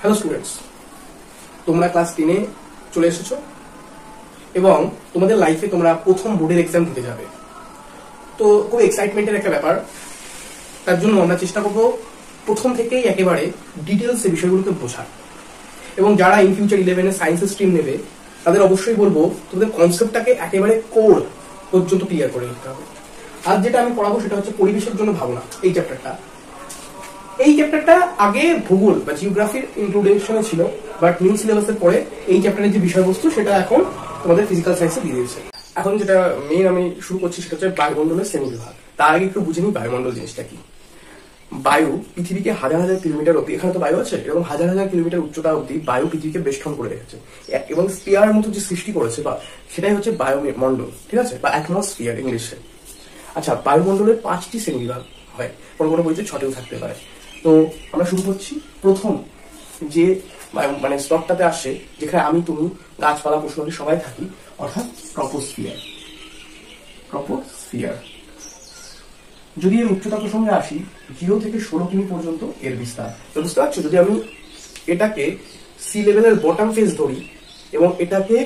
Hello students, তোমরা class 10-এ চলে এসেছো এবং তোমাদের লাইফে তোমরা প্রথম বোর্ডের এক্সাম দিতে যাবে। তো খুব এক্সাইটমেন্টের একটা ব্যাপার। তার জন্য আমরা চেষ্টা করবো প্রথম থেকেই একেবারে ডিটেলস এই বিষয়গুলোকে বোঝার। এবং যারা ইন ফিউচার 11-এ সায়েন্সের স্ট্রিম নেবে তাদের অবশ্যই বলবো তোমাদের কনসেপ্টটাকে একেবারে কোর পর্যন্ত ক্লিয়ার করে নিতে হবে। আর যেটা আমি পড়াবো সেটা হচ্ছে পরিবেশের জন্য ভাবনা। এই চ্যাপ্টারটা আগে ভূগোল বা জিওগ্রাফির ইন্ট্রোডাকশনে ছিল, বাট নিউ সিলেবাসের পরে এই চ্যাপ্টারের যে বিষয়বস্তু সেটা এখন তোমাদের ফিজিক্যাল সায়েন্সে দিয়ে দিয়েছে। এখন যেটা মেইন আমি শুরু করছি সেটা হচ্ছে বায়ুমণ্ডলের শ্রেণী বিভাগ। তার আগে একটু বুঝে নিই বায়ুমণ্ডল জিনিসটা কি। বায়ু পৃথিবীকে হাজার হাজার কিলোমিটার অব্দি, এখানে তো বায়ু আছে, এরকম হাজার হাজার কিলোমিটার উচ্চতা অব্দি বায়ু পৃথিবীকে বেষ্টন করে রেখেছে এবং স্পিয়ার মতো যে সৃষ্টি করেছে বা সেটাই হচ্ছে বায়ুমণ্ডল, ঠিক আছে, বা অ্যাটমসফিয়ার ইংলিশে। আচ্ছা, বায়ুমণ্ডলের 5টি শ্রেণী বিভাগ হয়, কোনো কোনো বইতে 6টিও থাকতে পারে। তো আমরা শুরু করছি প্রথম যে মানে স্তরটাতে আসে, যেখানে আমি, তুমি, গাছপালা, পশু পাখি সবাই থাকি, অর্থাৎ ট্রপোস্ফিয়ার। যদি এর উচ্চতা প্রসঙ্গে আসি, 0 থেকে 16 কিমি পর্যন্ত এর বিস্তার। তো বুঝতে পারছো, যদি আমি এটাকে সি লেভেলের বটম ফেস ধরি এবং এটাকে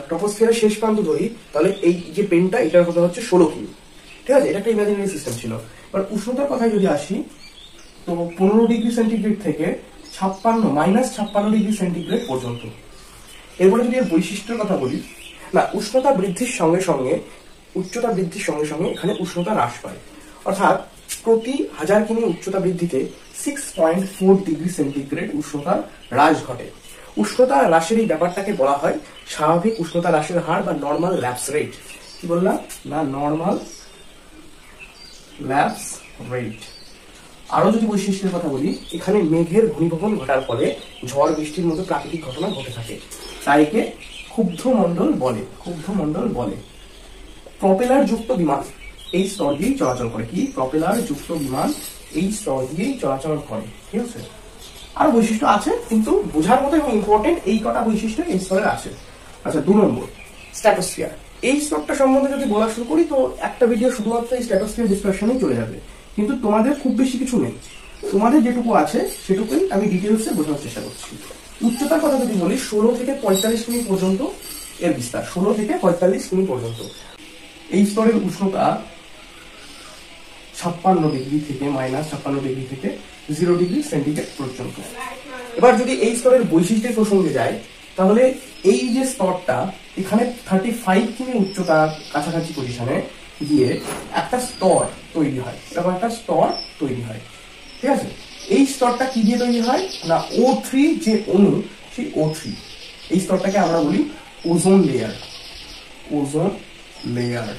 ট্রপোস্ফিয়ারের শেষ প্রান্ত ধরি, তাহলে এই যে পেনটা এটার কথা হচ্ছে 16 কিমি, ঠিক আছে। এটা একটা ইমাজিনারি সিস্টেম ছিল। এবার উষ্ণতার কথায় যদি আসি, তো 15 ডিগ্রি সেন্টিগ্রেড থেকে -56 ডিগ্রি সেন্টিগ্রেড পর্যন্ত। এরপরে যদি এর বৈশিষ্ট্যের কথা বলি, না, উষ্ণতা বৃদ্ধির সঙ্গে সঙ্গে উচ্চতা বৃদ্ধির সঙ্গে সঙ্গে এখানে উষ্ণতা হ্রাস পায়, অর্থাৎ প্রতি 1000 কিমি উচ্চতা বৃদ্ধিতে 6.4 ডিগ্রি সেন্টিগ্রেড উষ্ণতার হ্রাস ঘটে। উষ্ণতা হ্রাসের এই ব্যাপারটাকে বলা হয় স্বাভাবিক উষ্ণতা হ্রাসের হার বা নর্মাল ল্যাপস রেট। কি বললাম না? Normal lapse rate. আরো যদি বৈশিষ্ট্যের কথা বলি, এখানে মেঘের ঘনীভবন ঘটার ফলে ঝড় বৃষ্টির মতো প্রাকৃতিক ঘটনা ঘটে থাকে, তাই একে ক্ষুব্ধ মণ্ডল বলে। প্রপেলার যুক্ত বিমান এই স্তর দিয়েই চলাচল করে। কি? প্রপেলার যুক্ত বিমান এই স্তর দিয়েই চলাচল করে, ঠিক আছে। আরো বৈশিষ্ট্য আছে, কিন্তু বোঝার মতো এবং ইম্পর্টেন্ট এই কটা বৈশিষ্ট্য এই স্তরে আছে। আচ্ছা, 2 নম্বর স্ট্র্যাটোস্ফিয়ার। এই স্তরটা সম্বন্ধে যদি বলা শুরু করি তো একটা ভিডিও শুধুমাত্র এই স্ট্র্যাটোস্ফিয়ার ডিসকাশনেই চলে যাবে, কিন্তু তোমাদের খুব বেশি কিছু নেই। তোমাদের যেটুকু আছে সেটুকুই আমি ডিটেলসে বোঝানোর চেষ্টা করছি। উচ্চতার কথা যদি বলি, 16 থেকে 45 কিমি পর্যন্ত এর বিস্তার। 16 থেকে 45 কিমি পর্যন্ত। এই স্তরের উষ্ণতা 56 ডিগ্রি থেকে -56 ডিগ্রি থেকে 0 ডিগ্রি সেন্টিগ্রেড পর্যন্ত। এবার যদি এই স্তরের বৈশিষ্ট্যের প্রসঙ্গে যায়, তাহলে এই যে স্তরটা এখানে 35 কিমি উচ্চতার কাছাকাছি পজিশনে গিয়ে একটা স্তর তৈরি হয়, এরকম একটা স্তর তৈরি হয়, ঠিক আছে। এই স্তরটা কি দিয়ে তৈরি হয় না, O3 যে অণু, সেই O3, এই স্তরটাকে আমরা বলি ওজোন লেয়ার।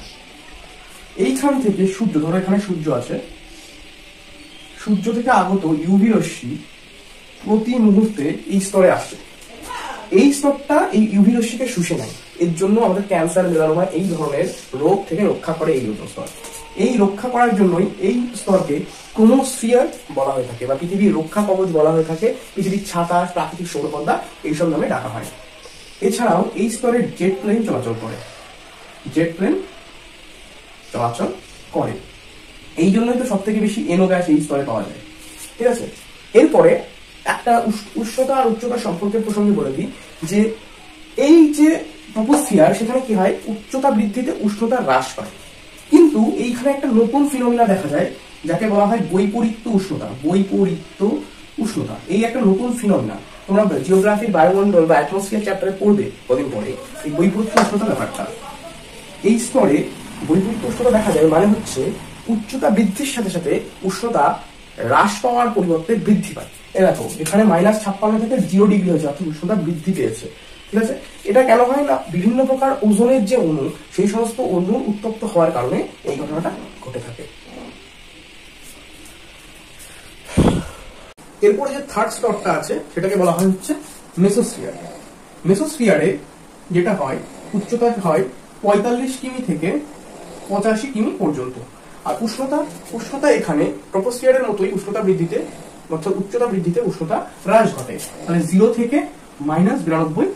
এইখান থেকে সূর্য, ধরো এখানে সূর্য আছে, সূর্য থেকে আগত ইউভি রশ্মি প্রতি মুহূর্তে এই স্তরে আসছে। এই স্তরটা এই ইউভি রশ্মিকে শুষে নেয়। এর জন্য আমাদের ক্যান্সার, মেলানোমা এই ধরনের রোগ থেকে রক্ষা করে এই ওজোন স্তর। এই রক্ষা করার জন্যই এই স্তরকে ক্রোমোস্ফিয়ার বলা হয়ে থাকে বা পৃথিবীর রক্ষা কবচ বলা হয়ে থাকে। পৃথিবীর ছাতা, প্রাকৃতিক সৌরপদ্মা এইসব নামে ডাকা হয়। এছাড়াও এই স্তরে জেট প্লেন চলাচল করে। এই জন্যই তো সব থেকে বেশি NO গ্যাস এই স্তরে পাওয়া যায়, ঠিক আছে। এরপরে একটা উষ্ণতা আর উচ্চতা সম্পর্কের প্রসঙ্গে বলে দিই যে এই যে ট্রপোস্ফিয়ার, সেখানে কি হয়, উচ্চতা বৃদ্ধিতে উষ্ণতা হ্রাস পায়, কিন্তু এইখানে একটা নতুন ফিনোমিনা দেখা যায় যাকে বলা হয় বৈপরীত্য উষ্ণতা। এই একটা নতুন ফিনোমিনা তোমরা জিওগ্রাফির বায়ুমণ্ডল বা অ্যাটমসফিয়ার চ্যাপ্টারে পড়বে কদিন পরে। এই বৈপরীত্য উষ্ণতা ব্যাপারটা, এই স্তরে বৈপরীত্য উষ্ণতা দেখা যায়, মানে হচ্ছে উচ্চতা বৃদ্ধির সাথে সাথে উষ্ণতা হ্রাস পাওয়ার পরিবর্তে বৃদ্ধি পায়। দেখো এখানে -56 থেকে 0 ডিগ্রি হয়েছে, অর্থাৎ উষ্ণতা বৃদ্ধি পেয়েছে, ঠিক আছে। এটা কেন হয় না, বিভিন্ন প্রকার ওজোনের যে অণু, সেই সমস্ত অণু উত্তপ্ত হওয়ার কারণে এই ঘটনাটা ঘটে থাকে। এরপরে যে থার্ড স্তরটা আছে সেটাকে বলা হয় হচ্ছে মেসোস্ফিয়ারে যেটা হয়, উচ্চতা হয় 45 কিমি থেকে 85 কিমি পর্যন্ত। আর উষ্ণতা এখানে ট্রপোস্ফিয়ারের মতোই উষ্ণতা বৃদ্ধিতে, অর্থাৎ উচ্চতা বৃদ্ধিতে উষ্ণতা হ্রাস ঘটে, মানে 0 থেকে -92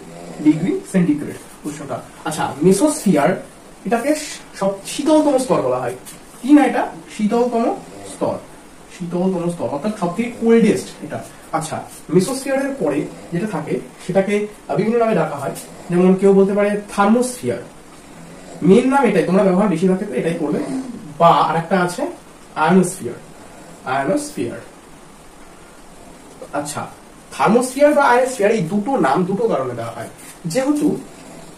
ডিগ্রি সেন্টিগ্রেড উষ্ণতা। আচ্ছা, মেসোস্ফিয়ার এটাকে শীতলতম স্তর বলা হয়। কি না, এটা শীতলতম স্তর, অর্থাৎ সব থেকে কোল্ডেস্ট এটা। আচ্ছা, মেসোস্ফিয়ারের পরে যেটা থাকে সেটাকে বিভিন্ন নামে ডাকা হয়। যেমন কেউ বলতে পারে থার্মোস্ফিয়ার, মেন নাম এটাই, তোমরা ব্যবহার বেশিরভাগ ক্ষেত্রে এটাই করবে। বা আরেকটা আছে আয়নোস্ফিয়ার, আয়নোস্ফিয়ার। আচ্ছা, থার্মোস্ফিয়ার বা আয়নোস্ফিয়ার এই দুটো নাম দুটো কারণে দেওয়া হয়। যেহেতু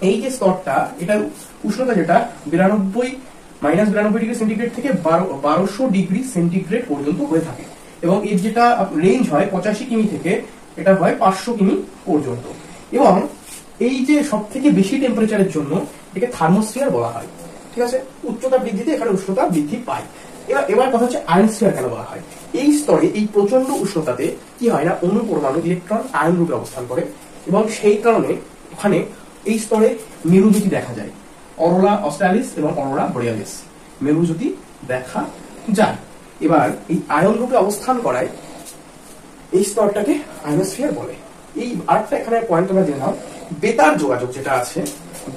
এই যে স্তরটা, এটা উষ্ণতা যেটা 92 ডিগ্রি সেন্টিগ্রেড থেকে 1200 ডিগ্রি সেন্টিগ্রেড পর্যন্ত হয়ে থাকে, এবং এর যেটা রেঞ্জ হয় 85 কিমি থেকে এটা হয় 500 কিমি পর্যন্ত। এবং এই যে সব থেকে বেশি টেম্পারেচারের জন্য এটাকে থার্মোস্ফিয়ার বলা হয়। ঠিক আছে, উচ্চতা বৃদ্ধিতে এখানে উষ্ণতা বৃদ্ধি পায়। এবার কথা হচ্ছে আয়নোস্ফিয়ার কেন বলা হয়। এই স্তরে এই প্রচন্ড উষ্ণতাতে কি হয় না, অণু পরমাণু ইলেকট্রন আয়ন রূপে অবস্থান করে, এবং সেই কারণে ওখানে এই স্তরে মেরুজ্যোতি দেখা যায়। অরোরা অস্ট্রালিস এবং অরোরা বরিয়ালিস মেরুজ্যোতি দেখা যায়। এবার এই আয়ন রূপে অবস্থান করায় এই স্তরটাকে আয়নোস্ফিয়ার বলে। এই আরেকটা এখানে পয়েন্ট তোমরা জেনে নাও, বেতার যোগাযোগ যেটা আছে,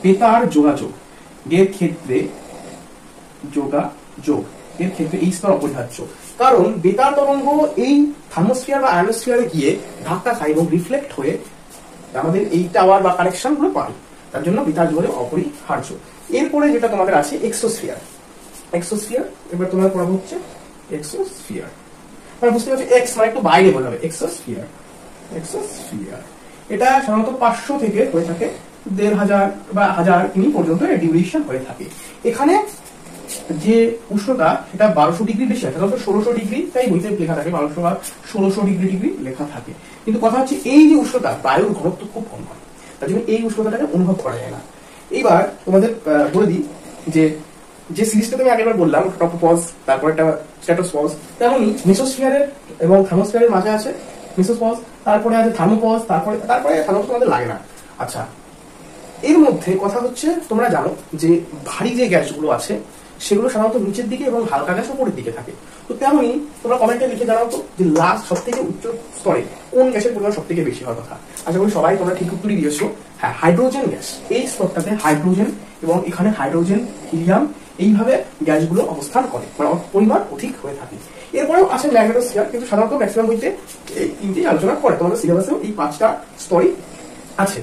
বেতার যোগাযোগ এর ক্ষেত্রে এর ক্ষেত্রে এই স্তর অপরিহার্য। কারণ বেতার তরঙ্গ এই থার্মোস্ফিয়ার বা আয়নোস্ফিয়ারে গিয়ে ধাক্কা খায় এবং রিফ্লেক্ট হয়ে আমাদের এই টাওয়ার বা কানেকশন গুলো পায়, তার জন্য বেতার যোগাযোগ অপরিহার্য। এরপরে যেটা তোমাদের আছে এক্সোস্ফিয়ার। এক্সোস্ফিয়ার এবার তোমাদের পড়াবো হচ্ছে এক্সোস্ফিয়ার। মানে বুঝতে পারছি, এক্স মানে একটু বাইরে বলা হবে, এক্সোস্ফিয়ার। এক্সোস্ফিয়ার এটা সাধারণত 500 থেকে হয়ে থাকে 1500 বা 1000 কিমি পর্যন্ত ডিউরেশন হয়ে থাকে। এখানে যে উষ্ণতা সেটা 1200 ডিগ্রি বেশি হয়, সাধারণত 1600 ডিগ্রি, তাই বইতে লেখা থাকে 1200 বা 1600 ডিগ্রি লেখা থাকে। কিন্তু কথা হচ্ছে এই যে উষ্ণতা, বায়ুর ঘনত্ব খুব কম হয়, তার জন্য এই উষ্ণতাটাকে অনুভব করা যায় না। এইবার তোমাদের বলে দিই যে সিরিজটা আমি আগেরবার বললাম, ট্রপোপজ, তারপর একটা স্ট্র্যাটোপজ, তেমনই মেসোস্ফিয়ারের এবং থার্মোস্ফিয়ারের মাঝে আছে মেসোপজ, তারপরে আছে থার্মোপজ, তারপরে থার্মোপজ তোমাদের লাগে না। আচ্ছা, এর মধ্যে কথা হচ্ছে তোমরা জানো যে ভারী যে গ্যাসগুলো আছে সেগুলো সাধারণত নিচের দিকে এবং হালকা গ্যাস উপরের দিকে থাকে। তো তেমনই তোমরা কমেন্টে লিখে জানাও তো যে লাস্ট সব থেকে উচ্চ স্তরে কোন গ্যাসের পরিমাণ সব থেকে বেশি হওয়ার কথা। আশা করি সবাই তোমরা ঠিক উত্তরই দিয়েছো। হ্যাঁ, হাইড্রোজেন গ্যাস। এই স্তরটাতে হাইড্রোজেন এবং এখানে হাইড্রোজেন, হিলিয়াম এইভাবে গ্যাসগুলো অবস্থান করে, মানে পরিমাণ অধিক হয়ে থাকে। এরপরেও আছে ম্যাগনেটোস্ফিয়ার, কিন্তু সাধারণত ম্যাক্সিমাম বইতে এই তিনটেই আলোচনা করে, তোমাদের সিলেবাসেও এই 5টা স্তরই আছে।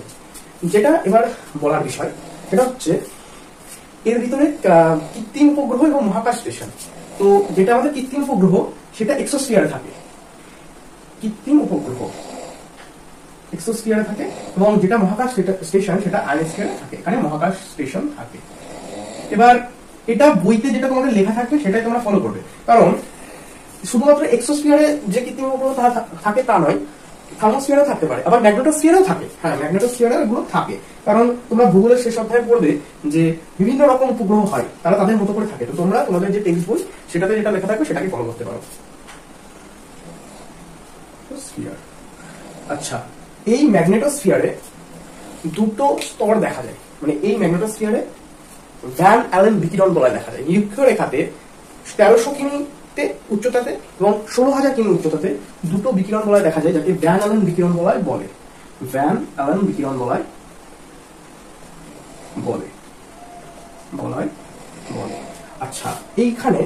যেটা এবার বলার বিষয় সেটা হচ্ছে এর ভিতরে কৃত্রিম উপগ্রহ এবং মহাকাশ স্টেশন। তো যেটা আমাদের কৃত্রিম উপগ্রহ সেটা এক্সোস্ফিয়ারে থাকে, কৃত্রিম উপগ্রহ এক্সোস্ফিয়ারে থাকে, এবং যেটা মহাকাশ স্টেশন সেটা আয়নোস্ফিয়ারে থাকে। এখানে মহাকাশ স্টেশন থাকে। এবার এটা বইতে যেটা তোমাদের লেখা থাকবে সেটাই তোমরা ফলো করবে, কারণ শুধুমাত্র এক্সোস্ফিয়ারে যে কৃত্রিম উপগ্রহ থাকে তা নয়, থার্মোস্ফিয়ারেও থাকতে পারে, আবার ম্যাগনেটোস্ফিয়ারেও থাকে। হ্যাঁ, ম্যাগনেটোস্ফিয়ারে এগুলো থাকে, কারণ তোমরা ভূগোলের শেষ অধ্যায়ে পড়বে যে বিভিন্ন রকম উপগ্রহ হয়, তারা তাদের মতো করে থাকে। তো তোমরা তোমাদের যে টেক্সট বই সেটাতে যেটা লেখা থাকবে সেটাকে ফলো করতে পারো। আচ্ছা, এই ম্যাগনেটোস্ফিয়ারে দুটো স্তর দেখা যায়, মানে এই ম্যাগনেটোস্ফিয়ারে ভ্যান অ্যালেন বিকিরণ বলয় দেখা যায়। নিরক্ষীয় রেখাতে 1300 কিমিতে উচ্চতাতে এবং 16000 কিমি উচ্চতাতে দুটো বিকিরণ বলয় দেখা যায়, যাকে ভ্যান অ্যালেন বিকিরণ বলয় বলে। ভ্যান অ্যালেন বিকিরণ বলয় বলে। আচ্ছা, এইখানে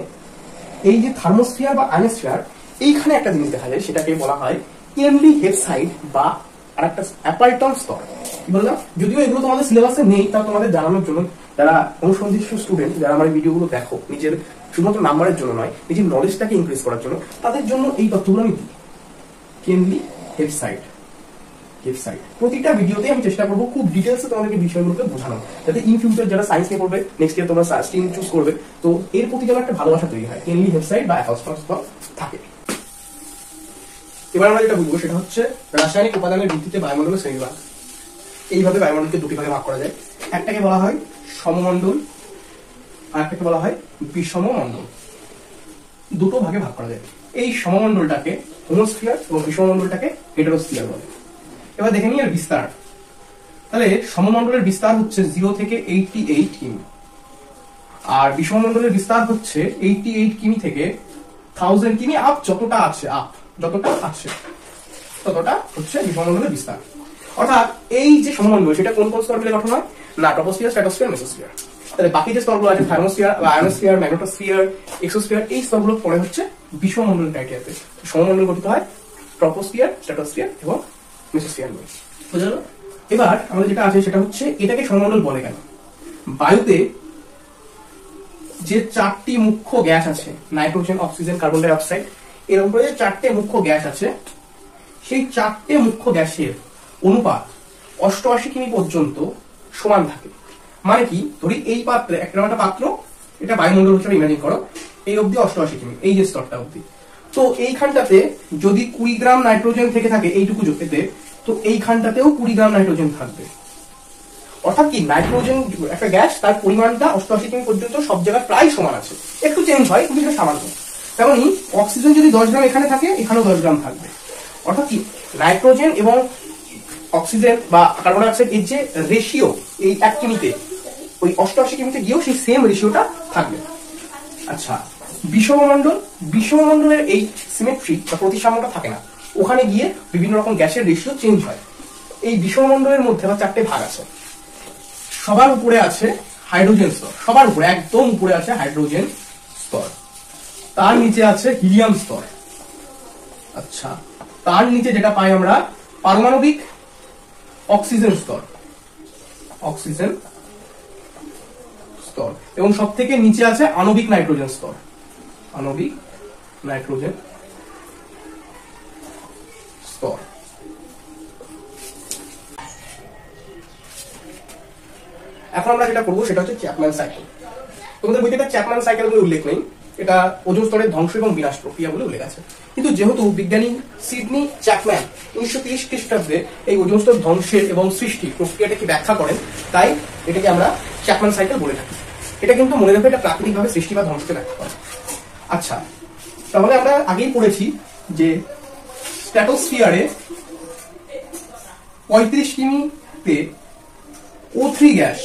এই যে থার্মোস্ফিয়ার বা আয়নোস্ফিয়ার, এইখানে একটা জিনিস দেখা যায়, সেটাকে বলা হয় কেনলি হেপসাইড বা আরেকটা অ্যাপালটন স্তর। কি বললাম, যদিও এগুলো তোমাদের সিলেবাসে নেই, তা তোমাদের জানানোর জন্য, যারা অনুসন্ধিৎসু স্টুডেন্ট, যারা আমার ভিডিওগুলো দেখো নিজের শুধুমাত্র নাম্বারের জন্য নয়, নিজের নলেজটাকে ইনক্রিজ করার জন্য, তাদের জন্য এই তথ্যগুলো আমি দিই। কেনলি হেপসাইড, প্রতিটা ভিডিওতে আমি চেষ্টা করবো খুব ডিটেলসে তোমাদেরকে বিষয়গুলোকে বোঝানো, যাতে ইন ফিউচার যারা সায়েন্স নিয়ে পড়বে, নেক্সট ইয়ার তোমরা স্ট্রিম চুজ করবে, তো এর প্রতি যেন একটা ভালোবাসা তৈরি হয়, কেনলি হেপসাইড বা অ্যাপালটন স্তর থাকে। এবার আমরা যেটা বুঝবো সেটা হচ্ছে রাসায়নিক উপাদানের ভিত্তিতে বায়ুমণ্ডলের শ্রেণীবিভাগ। এইভাবে বায়ুমণ্ডলকে দুটি ভাগে ভাগ করা যায়, একটাকে বলা হয় সমমণ্ডল আর একটাকে বলা হয় বিষমমণ্ডল। দুটো ভাগে ভাগ করা যায়। এই সমমণ্ডলটাকে হোমোস্ফিয়ার এবং বিষমমণ্ডলটাকে হেটেরোস্ফিয়ার বলে। এবার দেখে নিই এর বিস্তার। তাহলে সমমণ্ডলের বিস্তার হচ্ছে 0 থেকে 88 কিমি, আর বিষমমণ্ডলের বিস্তার হচ্ছে 88 কিমি থেকে 1000 কিমি আপ, যতটা আছে ততটা হচ্ছে বিষমমণ্ডলের বিস্তার। অর্থাৎ এই যে সমমণ্ডল সেটা কোন কোন স্তর মিলে গঠন হয় না, ট্রপোস্ফিয়ার, স্ট্র্যাটোস্ফিয়ার, মেসোস্ফিয়ার। তাহলে বাকি যে স্তরগুলো আছে থার্মোস্ফিয়ার বা আয়নোস্ফিয়ার, ম্যাগনেটোস্ফিয়ার, এক্সোস্ফিয়ার, এই স্তরগুলো পরে হচ্ছে বিষমমণ্ডল ক্রাইটেরিয়াতে। সমমণ্ডল গঠিত হয় ট্রপোস্ফিয়ার, স্ট্র্যাটোস্ফিয়ার এবং মেসোস্ফিয়ার নিয়ে। বুঝা গেল? এবার আমাদের যেটা আছে সেটা হচ্ছে এটাকে সৌরমণ্ডল বলে কেন? বায়ুতে যে 4টি মুখ্য গ্যাস আছে, nitrogen, oxygen, carbon die oxide, এর উপরে যে 4টে মুখ্য গ্যাস আছে, সেই 4টে মুখ্য গ্যাসের অনুপাত 88 কিমি পর্যন্ত সমান থাকে। মানে কি, ধরি এই পাত্রে একটা পাত্র, এটা বায়ুমণ্ডল হিসেবে ইমাজিন করো, এই অবধি 88 কিমি, এই যে স্তরটা অবধি। তো এইখানটাতে যদি 20 গ্রাম নাইট্রোজেন থেকে থাকে এইটুকু এতে, তো এইখানটাতেও 20 গ্রাম নাইট্রোজেন থাকবে। অর্থাৎ কি, নাইট্রোজেন একটা গ্যাস, তার পরিমাণটা 88 কিমি পর্যন্ত সব জায়গায় প্রায় সমান আছে, একটু চেঞ্জ হয় কিন্তু সেটা সামান্য। তেমনি অক্সিজেন যদি 10 গ্রাম এখানে থাকে, এখানেও 10 গ্রাম থাকবে। অর্থাৎ কি, নাইট্রোজেন এবং অক্সিজেন বা কার্বন ডাই অক্সাইড এর যে রেশিও এই 1 কিমিতে, ওই 88 কিমিতে গিয়েও সেই সেম রেশিওটা থাকবে। আচ্ছা, বিষমমণ্ডলের এই সিমেট্রি বা প্রতিসাম্যটা থাকে না, ওখানে গিয়ে বিভিন্ন রকম গ্যাসের রেশিও চেঞ্জ হয়। এই বিষমমণ্ডলের মধ্যে আবার 4টে ভাগ আছে। সবার উপরে আছে হাইড্রোজেন স্তর, সবার উপরে একদম উপরে আছে হাইড্রোজেন স্তর, তার নিচে আছে হিলিয়াম স্তর। আচ্ছা, তার নিচে যেটা পাই আমরা পারমাণবিক অক্সিজেন স্তর, অক্সিজেন স্তর, এবং সব থেকে নিচে আছে আণবিক নাইট্রোজেন স্তর, আণবিক নাইট্রোজেন স্তর। এখন আমরা যেটা করবো সেটা হচ্ছে চ্যাপম্যান সাইকেল। তোমাদের বইতে এটা চ্যাপম্যান সাইকেল বলে উল্লেখ নেই, এটা ওজোন স্তরের ধ্বংস এবং বিনাশ প্রক্রিয়া বলে উল্লেখ আছে। কিন্তু যেহেতু বিজ্ঞানী সিডনি চ্যাপম্যান 1930 খ্রিস্টাব্দে এই ওজোন স্তর ধ্বংসের এবং সৃষ্টি প্রক্রিয়াটাকে ব্যাখ্যা করেন, তাই এটাকে আমরা চ্যাপম্যান সাইকেল বলে থাকি। এটা কিন্তু মনে রাখবে, এটা প্রাকৃতিকভাবে সৃষ্টি বা ধ্বংসকে ব্যাখ্যা করে। আচ্ছা, তাহলে আমরা আগেই পড়েছি যে স্ট্র্যাটোস্ফিয়ারে 35 কিমিতে O3 গ্যাস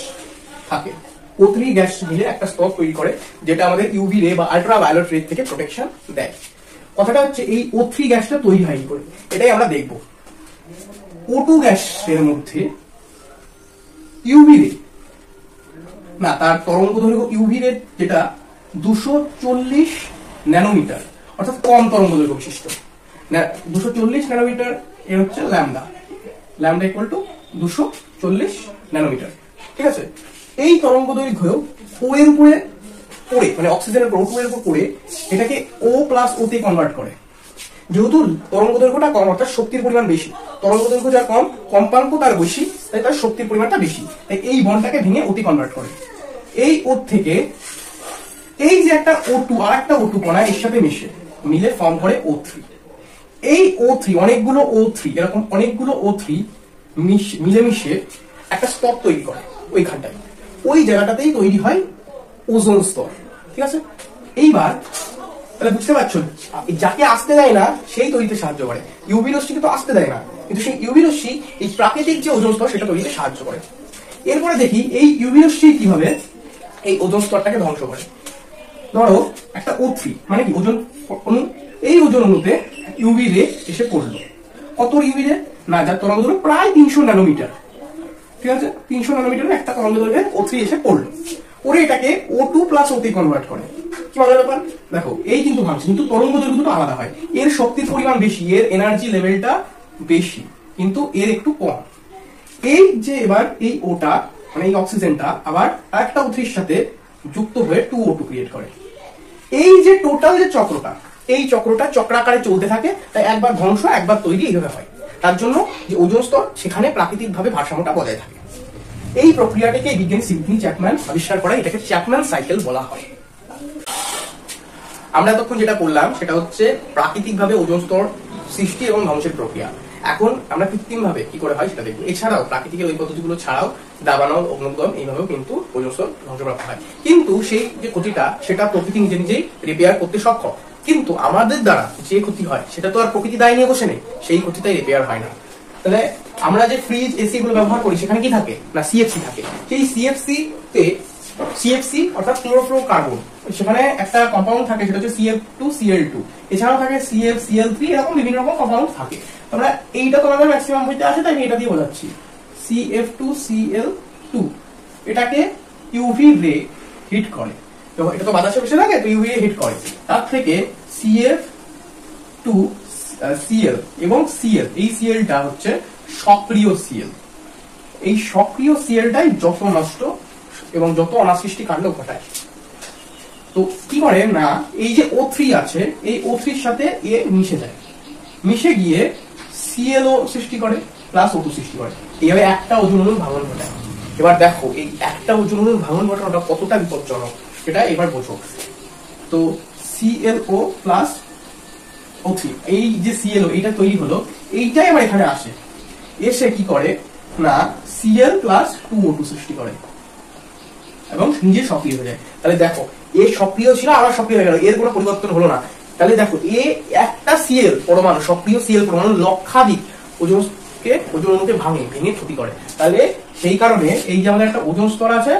থাকে। O3 গ্যাস মিলে একটা স্তর তৈরি করে, যেটা আমাদের ইউভি রে বা আল্ট্রাভায়োলেট রে থেকে প্রোটেকশন দেয়। কথাটা হচ্ছে এই O3 গ্যাসটা তৈরি হয় কি করে, এটাই আমরা দেখব। O2 গ্যাসের মধ্যে ইউভি রে, না, তার তরঙ্গ দৈর্ঘ্য ইউভি রে যেটা 240 ন্যানোমিটার, অর্থাৎ কম তরঙ্গ দৈর্ঘ্য বিশিষ্ট। 240 ন্যানোমিটার এর হচ্ছে lambda, lambda equal to 240 nanometre. ঠিক আছে, এই তরঙ্গ দৈর্ঘ্য ও এর উপরে পড়ে, মানে অক্সিজেনের উপর O2 এর উপর পড়ে এটাকে O প্লাস O তে কনভার্ট করে। যেহেতু তরঙ্গ দৈর্ঘ্যটা কম, অর্থাৎ শক্তির পরিমাণ বেশি, তরঙ্গ দৈর্ঘ্য যার কম, কম্পাঙ্ক তার বেশি, তাই তার শক্তির পরিমাণটা বেশি, তাই এই বন্ডটাকে ভেঙে O তে কনভার্ট করে। এই O থেকে এই যে একটা O2 আর একটা O2 কণা এর সাথে মিলে ফর্ম করে O3। এই O3, অনেকগুলো O3, এরকম অনেকগুলো O3 মিলেমিশে একটা স্তর তৈরি করে ওইখানটায়, ওই জায়গাটাতেই তৈরি হয় ওজোন স্তর। ঠিক আছে, এইবার তাহলে বুঝতে পারছো, যাকে আসতে দেয় না সেই তৈরিতে সাহায্য করে। ইউভি রশ্মিকে তো আসতে দেয় না, কিন্তু সেই ইউভি রশ্মি এই প্রাকৃতিক যে ওজোন স্তর সেটা তৈরিতে সাহায্য করে। এরপরে দেখি এই ইউভি রশ্মি কিভাবে এই ওজোন স্তরটাকে ধ্বংস করে। ধরো একটা O3, মানে কি ওজোন অণু, এই ওজোন অণুতে ইউভি রে এসে পড়লো। কত ইউভি রে? না, যার তরঙ্গ দৈর্ঘ্য প্রায় 300 ন্যানোমিটার। ঠিক আছে, 300 ন্যানোমিটারের একটা তরঙ্গ দৈর্ঘ্যে O3 এসে পড়লো, ওরে এটাকে O2 প্লাস O তে কনভার্ট করে। কি মজার ব্যাপার, দেখো এই কিন্তু ভাঙছে, কিন্তু তরঙ্গ দৈর্ঘ্য দুটো আলাদা হয়। এর শক্তির পরিমাণ বেশি, এর এনার্জি লেভেলটা বেশি, কিন্তু এর একটু কম। এই যে এবার এই ওটা, মানে এই অক্সিজেনটা আবার একটা O3 এর সাথে যুক্ত হয়ে 2O2 ক্রিয়েট করে। এই যে টোটাল যে চক্রটা, এই চক্রটা চক্রাকারে চলতে থাকে, তাই একবার ধ্বংস একবার তৈরি এইভাবে হয়। তার জন্য যে ওজোন স্তর সেখানে প্রাকৃতিকভাবে ভারসাম্যটা বজায় থাকে। এই প্রক্রিয়াটাকে বিজ্ঞানী সিডনি চ্যাপম্যান আবিষ্কার করা, এটাকে চ্যাপম্যান সাইকেল বলা হয়। আমরা এতক্ষণ যেটা করলাম সেটা হচ্ছে প্রাকৃতিকভাবে ওজোন স্তর সৃষ্টি এবং ধ্বংসের প্রক্রিয়া। এখন আমরা কৃত্রিমভাবে কি করে হয় সেটা দেখবো। এছাড়াও প্রাকৃতিকের ওই পদ্ধতিগুলো ছাড়াও দাবানল, অগ্নুদ্গম, এইভাবেও কিন্তু ওজোন স্তর ধ্বংসপ্রাপ্ত হয়। কিন্তু সেই যে ক্ষতিটা সেটা প্রকৃতি নিজে নিজেই রিপেয়ার করতে সক্ষম, কিন্তু আমাদের দ্বারা যে ক্ষতি হয় সেটা তো আর প্রকৃতি দায় নিয়ে বসে নেই, সেই ক্ষতিটাই রিপেয়ার হয় না। তাহলে আমরা যে ফ্রিজ, এসি গুলো ব্যবহার করি সেখানে কি থাকে না, সিএফসি থাকে। সেই সিএফসি তে সিএফসি অর্থাৎ ক্লোরোফ্লোরোকার্বন, সেখানে একটা কম্পাউন্ড থাকে সেটা হচ্ছে CF2Cl2, এছাড়াও থাকে CFCl3, এরকম বিভিন্ন রকম কম্পাউন্ড থাকে। আমরা এইটা তোমাদের ম্যাক্সিমাম বইতে আছে, তাই আমি এটা দিয়ে বোঝাচ্ছি। CF2Cl2 এটাকে ইউভি রে হিট করে, এটা তো বাতাসে বসে থাকে, তো ইউভি রে হিট করে, তার থেকে CF2 সিএল এবং সিএল, এই সিএলটা হচ্ছে সক্রিয় সিএল। এই সক্রিয় সিএলটাই যত নষ্ট এবং যত অনাসৃষ্টি কাণ্ড ঘটায়। তো কি করে না, এই যে O3 আছে, এই O3 এর সাথে এ মিশে যায়, মিশে গিয়ে সিএলও সৃষ্টি করে প্লাস O2 সৃষ্টি করে। এইভাবে একটা ওজন অণুর ভাঙন ঘটায়। এবার দেখো এই একটা ওজন অণুর ভাঙন ঘটানোটা কতটা বিপজ্জনক সেটা এবার বোঝো। তো ClO প্লাস O3, এই যে ClO এইটা তৈরি হলো, এইটাই আবার এখানে আসে, এসে কি করে না Cl প্লাস 2O2 সৃষ্টি করে এবং নিজে সক্রিয় হয়ে যায়। তাহলে দেখো এ সক্রিয় ছিল, আবার সক্রিয় হয়ে গেল, এর কোনো পরিবর্তন হলো না। তাহলে দেখো একটা Cl পরমাণু, সক্রিয় Cl পরমাণু লক্ষাধিক ওজন অণুকে ভেঙে ক্ষতি করে। তাহলে সেই কারণে এই যে আমাদের একটা ওজন স্তর আছে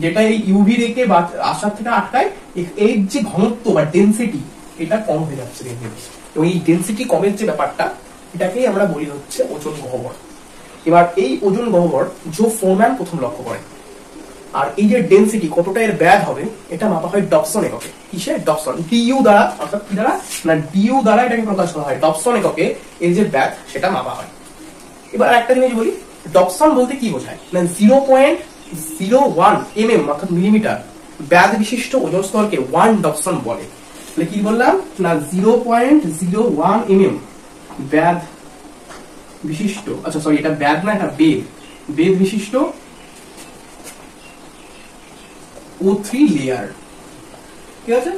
যেটা এই ইউভি রেকে বা আসার থেকে আটকায়, এর যে ঘনত্ব বা ডেনসিটি এটা কম হয়ে যাচ্ছে এবং এই ডেনসিটি কমের যে ব্যাপারটা, এটাকেই আমরা বলি হচ্ছে ওজন গহ্বর। এবার এই ওজন গহ্বর জো ফোরম্যান প্রথম লক্ষ্য করে। আর এই যে ডেনসিটি কতটা এর ব্যাধ হবে এটা মাপা হয় ডবসন এককে। কিসে? ডবসন, ডিইউ দ্বারা, অর্থাৎ কি দ্বারা না ডিইউ দ্বারা এটাকে প্রকাশ করা হয়। ডবসন এককে এর যে ব্যাধ সেটা মাপা হয়। এবার একটা জিনিস বলি, ডবসন বলতে কি বোঝায় না 0.01 mm অর্থাৎ মিলিমিটার ব্যাধ বিশিষ্ট ওজন স্তরকে 1 ডবসন বলে। তাহলে কি বললাম না 0.01 mm ব্যাধ বিশিষ্ট, আচ্ছা সরি এটা ব্যাধ না, এটা বেদ বিশিষ্ট O3 লেয়ার। ঠিক আছে,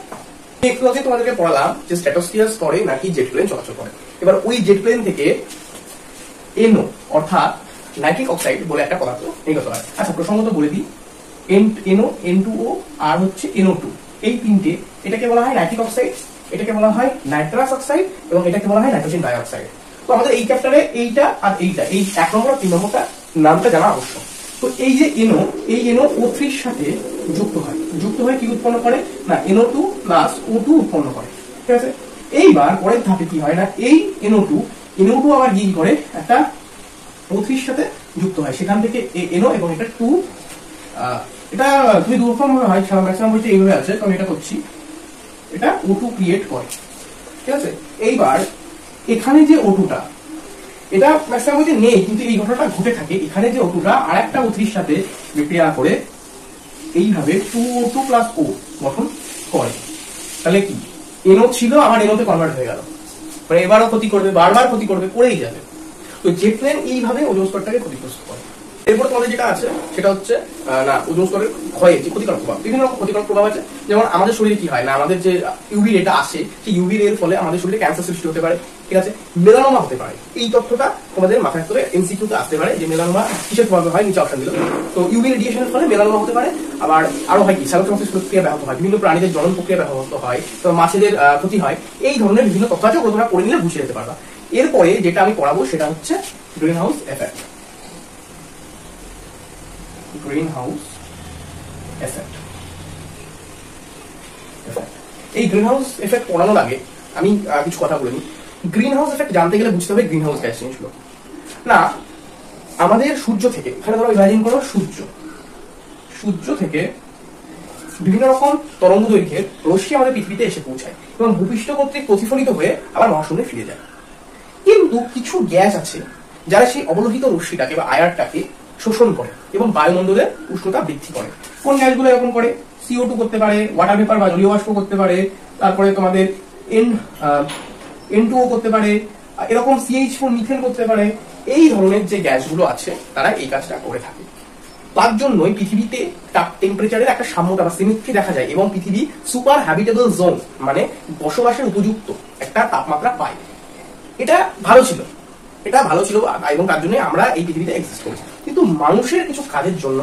একটু আগে তোমাদেরকে পড়ালাম যে স্ট্র্যাটোস্ফিয়ার স্তরে নাকি জেট প্লেন চলাচল করে। এবার ওই জেট প্লেন থেকে NO অর্থাৎ নাইট্রিক অক্সাইড বলে একটা পদার্থ নির্গত হয়। আচ্ছা প্রসঙ্গত বলে দিই, NO, N2O আর হচ্ছে NO2, এই তিনটে, এটাকে বলা হয় নাইট্রিক অক্সাইড, এটাকে বলা হয় নাইট্রাস অক্সাইড এবং এটাকে বলা হয় নাইট্রোজেন ডাইঅক্সাইড। তো আমাদের এই চ্যাপ্টারে এইটা আর এইটা, এই 1 নম্বর আর 3 নম্বরটা নামটা জানা আবশ্যক। তো এই যে NO, এই NO O3 এর সাথে যুক্ত হয় কি উৎপন্ন করে না NO2 প্লাস O2 উৎপন্ন করে। ঠিক আছে, এইবার পরের ধাপে কি হয় না এই NO2 আবার কি করে একটা O3 এর সাথে যুক্ত হয়, সেখান থেকে NO এবং এটা 2, এটা দুই রকম হয়, ম্যাক্সিমাম বইতে এইভাবে আছে, তো আমি এটা করছি, এটা O2 ক্রিয়েট করে। ঠিক আছে, এইবার এখানে যে O2টা, এটা ম্যাক্সিমাম বইতে নেই কিন্তু এই ঘটনাটা ঘটে থাকে, এখানে যে O2টা আর একটা O3 এর সাথে বিক্রিয়া করে এইভাবে 2O2 প্লাস O গঠন করে। তাহলে কি NO ছিল আবার NO তে কনভার্ট হয়ে গেল, মানে এবারও ক্ষতি করবে, বারবার ক্ষতি করবে, করেই যাবে। তো জেট প্লেন এইভাবে ওজন স্তরটাকে ক্ষতিগ্রস্ত করে। এরপর তোমাদের যেটা আছে সেটা হচ্ছে না ওজন স্তরের ক্ষয়ের যে ক্ষতিকারক প্রভাব, বিভিন্ন রকম ক্ষতিকারক প্রভাব আছে। যেমন আমাদের শরীরে কি হয় না, আমাদের যে ইউভি রেটা আসে, সেই ইউভি রের ফলে আমাদের শরীরে ক্যান্সার সৃষ্টি হতে পারে। ঠিক আছে, মেলানোমা হতে পারে। এই তথ্যটা তোমাদের মাথায় করে এমসিকিউতে আসতে পারে যে মেলানোমা কিসের প্রভাবে হয়, নিচে অপশন দিল। তো ইউভি রেডিয়েশনের ফলে মেলানোমা হতে পারে। আবার আরো হয় কি সাইটোসিস প্রক্রিয়া ব্যাহত হয়, বিভিন্ন প্রাণীদের জনন প্রক্রিয়া ব্যাহত হয়, তো মাছেদের ক্ষতি হয়। এই ধরনের বিভিন্ন তথ্য আছে, ওগুলো তোমরা পড়ে নিলে বুঝে যেতে পারবা। এরপরে যেটা আমি পড়াবো সেটা হচ্ছে গ্রিন হাউস এফেক্ট। এই গ্রিন হাউস এফেক্ট পড়ানোর আগে আমি কিছু কথা বলে নিই। গ্রিন হাউস এফেক্ট জানতে গেলে বুঝতে হবে গ্রিন হাউস গ্যাস জিনিসগুলো। না আমাদের সূর্য থেকে, এখানে ধরো ইমাজিন করো সূর্য থেকে বিভিন্ন রকম তরঙ্গ দৈর্ঘ্যের রশ্মি আমাদের পৃথিবীতে এসে পৌঁছায় এবং ভূপৃষ্ঠ কর্তৃক প্রতিফলিত হয়ে আবার মহাশূন্যে ফিরে যায়। কিন্তু কিছু গ্যাস আছে যারা সেই অবলোহিত রশ্মিটাকে বা আয়ারটাকে শোষণ করে এবং বায়ুমণ্ডলের উষ্ণতা বৃদ্ধি করে। কোন গ্যাসগুলো এরকম করে? CO2 করতে পারে, ওয়াটার ভেপার বা জলীয় বাষ্প করতে পারে, তারপরে তোমাদের N2O করতে পারে, এরকম CH4 মিথেন করতে পারে। এই ধরনের যে গ্যাসগুলো আছে তারা এই কাজটা করে থাকে। তার জন্যই পৃথিবীতে টেম্পারেচারের একটা সাম্যতা বা সিমেট্রি দেখা যায় এবং পৃথিবী সুপার হ্যাবিটেবল জোন মানে বসবাসের উপযুক্ত একটা তাপমাত্রা পায়। এটা ভালো ছিল এবং তার জন্য আমরা এই পৃথিবীতে এক্সিস্ট করি। কিন্তু মানুষের কিছু কাজের জন্য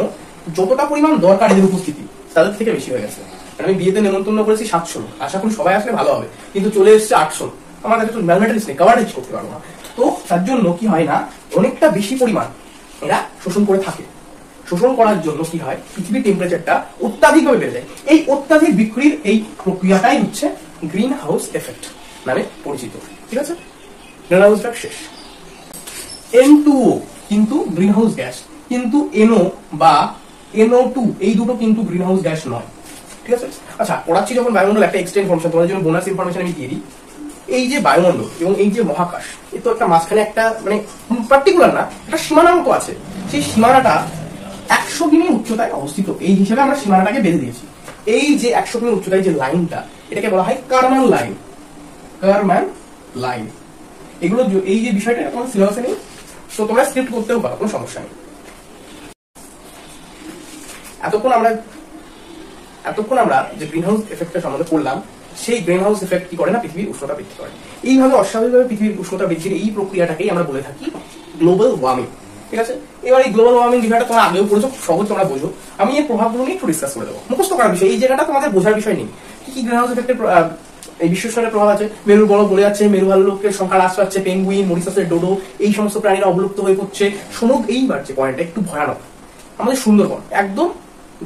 যতটা পরিমাণ দরকার এদের উপস্থিতি তাদের থেকে বেশি হয়ে গেছে। আমি বিয়েতে নেমন্তন্ন করেছি 700, আশা করি সবাই আসলে ভালো হবে, কিন্তু চলে এসছে 800। আমার কাছে তো ম্যাথমেটিক্স নেই, কভারেজ করতে পারবো না। তো তার জন্য কি হয় না অনেকটা বেশি পরিমাণ এরা শোষণ করে থাকে। শোষণ করার জন্য কি হয় পৃথিবীর টেম্পারেচারটা অত্যাধিকভাবে বেড়ে যায়। এই অত্যাধিক বিক্রির এই প্রক্রিয়াটাই হচ্ছে গ্রিন হাউস এফেক্ট নামে পরিচিত। ঠিক আছে, গ্রিন হাউস এফেক্ট শেষ। N2O কিন্তু গ্রিন হাউস গ্যাস, কিন্তু NO বা NO2 এই দুটো কিন্তু গ্রিন হাউস গ্যাস নয়। ঠিক আছে, আচ্ছা পড়াচ্ছি যখন বায়ুমণ্ডল একটা এক্সট্রা ইনফরমেশন তোমাদের জন্য বোনাস ইনফরমেশন আমি দিয়ে দিই। এই যে বায়ুমণ্ডল এবং এই যে মহাকাশ, এ তো একটা মাঝখানে একটা মানে পার্টিকুলার না, একটা সীমানাঙ্ক আছে। সেই সীমানাটা 100 কিমি উচ্চতায় অবস্থিত, এই হিসেবে আমরা সীমানাটাকে বেঁধে দিয়েছি। এই যে 100 কিমি উচ্চতায় যে লাইনটা, এটাকে বলা হয় কারমান লাইন। কারমান লাইন, এগুলো এই যে বিষয়টা তোমার সিলেবাসে নেই, তো তোমরা স্ক্রিপ্ট করতেও পারো, কোনো সমস্যা নেই। এতক্ষণ আমরা যে গ্রিন হাউস এফেক্টের সম্বন্ধে পড়লাম, সেই গ্রিন হাউস এফেক্ট কি করে না, পৃথিবীর উষ্ণতা বৃদ্ধি করে। এইভাবে অস্বাভাবিকভাবে পৃথিবীর উষ্ণতা বৃদ্ধির এই প্রক্রিয়াটাকেই আমরা বলে থাকি গ্লোবাল ওয়ার্মিং। ঠিক আছে, এবার এই গ্লোবাল ওয়ার্মিং বিষয়টা তোমরা আগেও পড়েছো, সহজ তোমরা বোঝো। আমি এর প্রভাবগুলো নিয়ে একটু ডিসকাস করে দেবো। মুখস্থ করার বিষয়, এই জায়গাটা তোমাদের বোঝার বিষয় নেই। কি কি গ্রিন হাউস এফেক্টের এই বিশ্ব উষ্ণায়নের প্রভাব আছে। মেরুর বরফ গলে যাচ্ছে, মেরু ভাল্লুকের সংখ্যা হ্রাস পাচ্ছে, পেঙ্গুইন, মরিসাসের ডোডো, এই সমস্ত প্রাণীরা অবলুপ্ত হয়ে পড়ছে। সমুদ্র, এইবার যে পয়েন্টটা একটু ভয়ানক, আমাদের সুন্দরবন একদম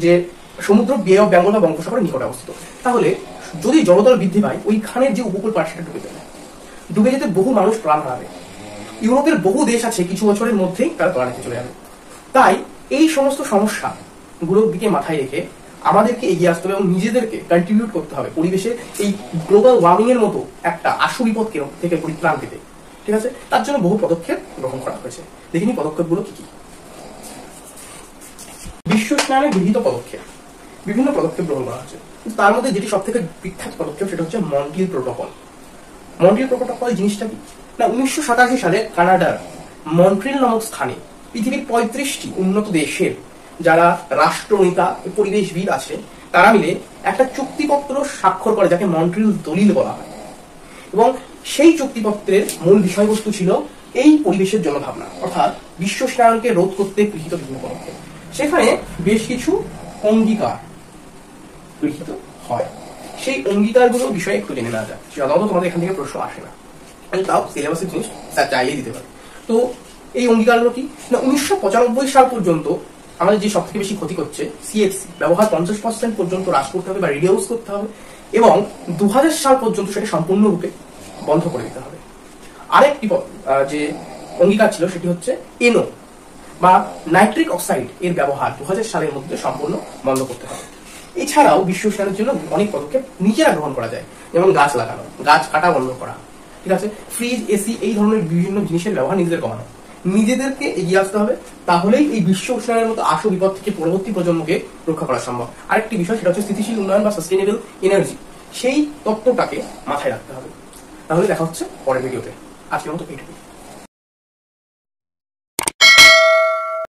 যে সমুদ্র বে অফ বেঙ্গল বা বঙ্গোপসাগরের নিকটে অবস্থিত। তাহলে যদি জলতল বৃদ্ধি পায়, ওইখানের যে উপকূল পাড় সেটা ডুবে যাবে, ডুবে যেতে বহু মানুষ প্রাণ হারাবে। ইউরোপের বহু দেশ আছে কিছু বছরের মধ্যেই তারা তলানিতে চলে যাবে। তাই এই সমস্ত সমস্যা গুলোর দিকে মাথায় রেখে আমাদেরকে এগিয়ে আসতে হবে এবং নিজেদেরকে কন্ট্রিবিউট করতে হবে পরিবেশে এই গ্লোবাল ওয়ার্মিং এর মতো একটা আশু বিপদ থেকে পরিত্রাণ পেতে। ঠিক আছে, তার জন্য বহু পদক্ষেপ গ্রহণ করা হয়েছে। দেখিনি পদক্ষেপগুলো কি কি। বিশ্ব উষ্ণায়নে গৃহীত পদক্ষেপ, বিভিন্ন পদক্ষেপ গ্রহণ করা হয়েছে, কিন্তু তার মধ্যে যেটি সব থেকে বিখ্যাত পদক্ষেপ সেটা হচ্ছে মন্ট্রিল প্রোটোকল। মন্ট্রিল প্রোটোকল জিনিসটা কি না, 1987 সালে কানাডার মন্ট্রিল নামক স্থানে পৃথিবীর 35টি উন্নত দেশের যারা রাষ্ট্রনেতা, পরিবেশবিদ আছে, তারা মিলে একটা চুক্তিপত্র স্বাক্ষর করে, যাকে মন্ট্রিল দলিল বলা হয়। এবং সেই চুক্তিপত্রের মূল বিষয়বস্তু ছিল এই পরিবেশের জন্য ভাবনা, অর্থাৎ বিশ্ব উষ্ণায়নকে রোধ করতে গৃহীত বিভিন্ন পদক্ষেপ। সেখানে বেশ কিছু অঙ্গীকার গৃহীত হয়। সেই অঙ্গীকারগুলোর বিষয়ে একটু জেনে নেওয়া যায়। সাধারণত তোমাদের এখান থেকে প্রশ্ন আসে না, তাও সিলেবাসের জিনিস চাইয়ে দিতে পারে। তো এই অঙ্গীকারগুলো কি না, 1995 সাল পর্যন্ত আমাদের যে সব থেকে বেশি ক্ষতি করছে সিএফসি ব্যবহার 50% পর্যন্ত হ্রাস করতে হবে বা রিডিউস করতে হবে, এবং 2000 সাল পর্যন্ত সেটা সম্পূর্ণরূপে বন্ধ করে দিতে হবে। আরেকটি যে অঙ্গীকার ছিল সেটি হচ্ছে এনও বা নাইট্রিক অক্সাইড এর ব্যবহার 2000 সালের মধ্যে সম্পূর্ণ বন্ধ করতে হবে। এছাড়াও বিশ্ব উষ্ণায়নের জন্য অনেক পদক্ষেপ নিজেরা গ্রহণ করা যায়, যেমন গাছ লাগানো, গাছ কাটা বন্ধ করা। ঠিক আছে, ফ্রিজ, এসি, এই ধরনের বিভিন্ন জিনিসের ব্যবহার নিজেদের কমানো। নিজেদেরকে এগিয়ে আসতে হবে, তাহলেই এই বিশ্ব উষ্ণায়নের মতো আশু বিপদ থেকে পরবর্তী প্রজন্মকে রক্ষা করা সম্ভব। আরেকটি বিষয় সেটা হচ্ছে স্থিতিশীল উন্নয়ন বা সাস্টেনেবল এনার্জি, সেই তত্ত্বটাকে মাথায় রাখতে হবে। তাহলে দেখা হচ্ছে পরের ভিডিওতে। আজকের মতো এইটুকু।